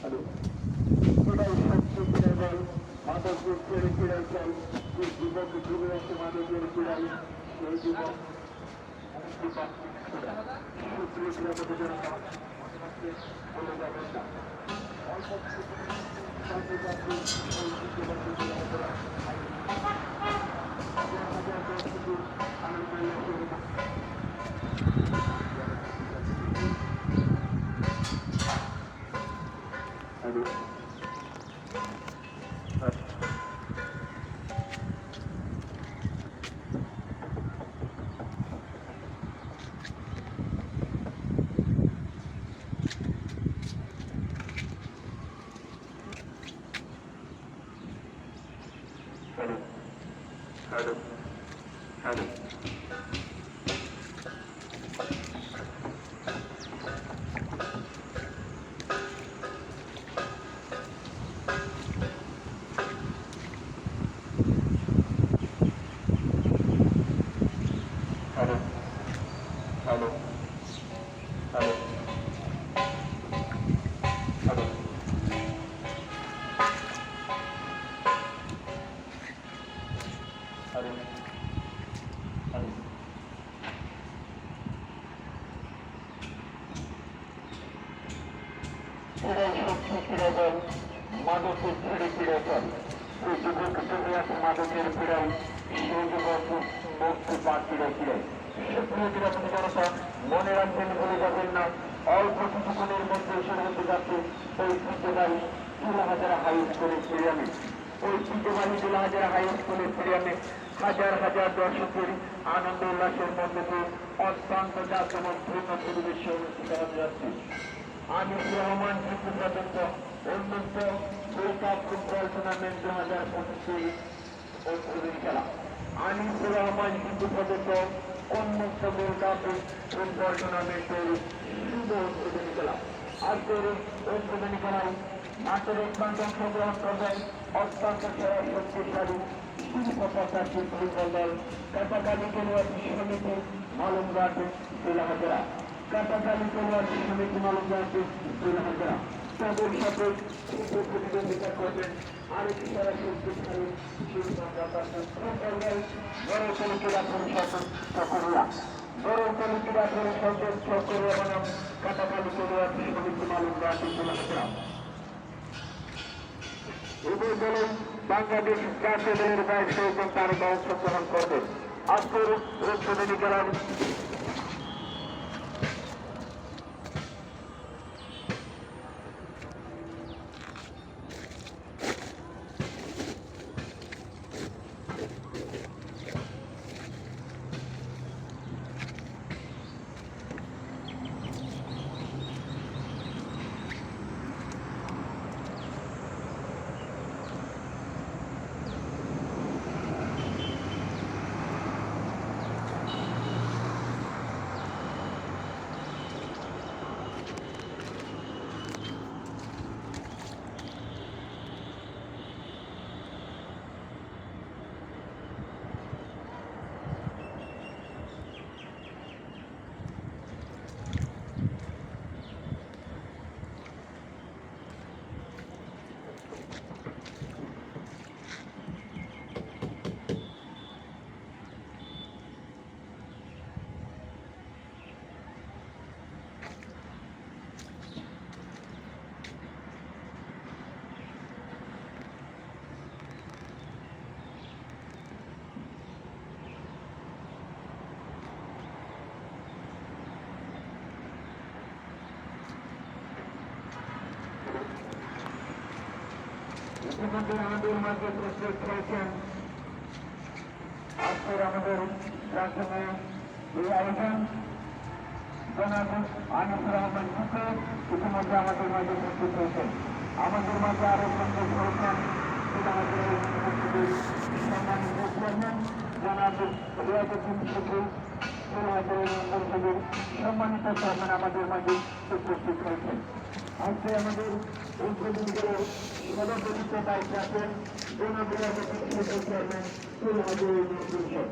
এটাই সত্যি বিনোদন মাদকের ছেড়ে ফিরে চাই যে যুবক ডুবে আছে মাদকের পীড়াই সেই যুবক সুপ্রিয় জনতা বলে যাবেন না অল্প Hello. Hello. Hello. Hello. Hello. Hello. Hello. Hello. মাদকের ছেড়ে ফিরে চাই এই যুবক চলে আসে মাদকের ফিরাই সেই যুবক মুক্তি পাচ্ছিল ফিরে সুপ্রিয় বিরাপনী জনতা মনে রাখবেন বলে যাবেন না অল্প কিছুক্ষণের মধ্যে শুরু হতে যাচ্ছে ঐতিহ্যবাহী জেলাহাজারা হাই স্কুলের স্টেডিয়ামে ঐতিহ্যবাহী জেলাহাজারা হাই স্কুলের স্টেডিয়ামে হাজার হাজার দর্শকের আনন্দ উল্লাসের মধ্যে দিয়ে অত্যন্ত জাঁকজমকপূর্ণ পরিবেশে অনুষ্ঠিত হতে যাচ্ছে আনিস রহমান শিশু পর্যন্ত উন্মুক্ত গোল্ড কাপ ফুটবল টুর্নামেন্ট 2025 উদ্বোধনী খেলা আনিস রহমান শিশু পর্যন্ত উন্মুক্ত গোল্ড কাপ ফুটবল টুর্নামেন্টের শুভ উদ্বোধনী খেলা আজকের উদ্বোধনী খেলায় মাঠের অত্যন্ত অংশগ্রহণ করবেন অত্যন্ত সেরা শক্তিশালী শীর্ষপথার্থী ফুটবল দল কাটাকালি খেলোয়াড় সমিতি মালুমঘাট জেলাহাজারা কাটাকালি খেলোয়াড় সমিতি মালুমঘাট জেলাহাজারা তাদের সাথে প্রতিদ্বন্দ্বিতা করবেন আরেকটি সেরা শক্তিশালী বড়কলি ক্রীড়া পরিষদ চকরিয়া বড়কলি ক্রীড়া পরিষদের চকরিয়া বনাম কাটাকালি খেলোয়াড় সমিতি মালুমঘাট জেলাহাজারা উভয় দলে বাংলাদেশ জাতীয় দলের 22 জন তারকা অংশগ্রহণ করবেন আজকের উদ্বোধনী খেলার ইতিমধ্যে আমাদের মাঝে প্রস্তুত হয়েছেন আজকের আমাদের প্রাথমে এই আয়োজন জনাব আনিস রহমান শিশু ইতিমধ্যে আমাদের মাঝে প্রস্তুত হয়েছেন আমাদের মাঝে আরো প্রস্তুত হয়েছেন আমাদের সম্মানিত চেয়ারম্যান জনাব রিয়াজউদ্দিন শিশু পরিষদের সম্মানিত চেয়ারম্যান আমাদের মাঝে উপস্থিত হয়েছেন আজকে আমাদের উদ্বোধন করে সভাপতিত্ব দায়িত্বে আছেন জনাব রিয়াজউদ্দিন শিশু চেয়ারম্যান পরিষদ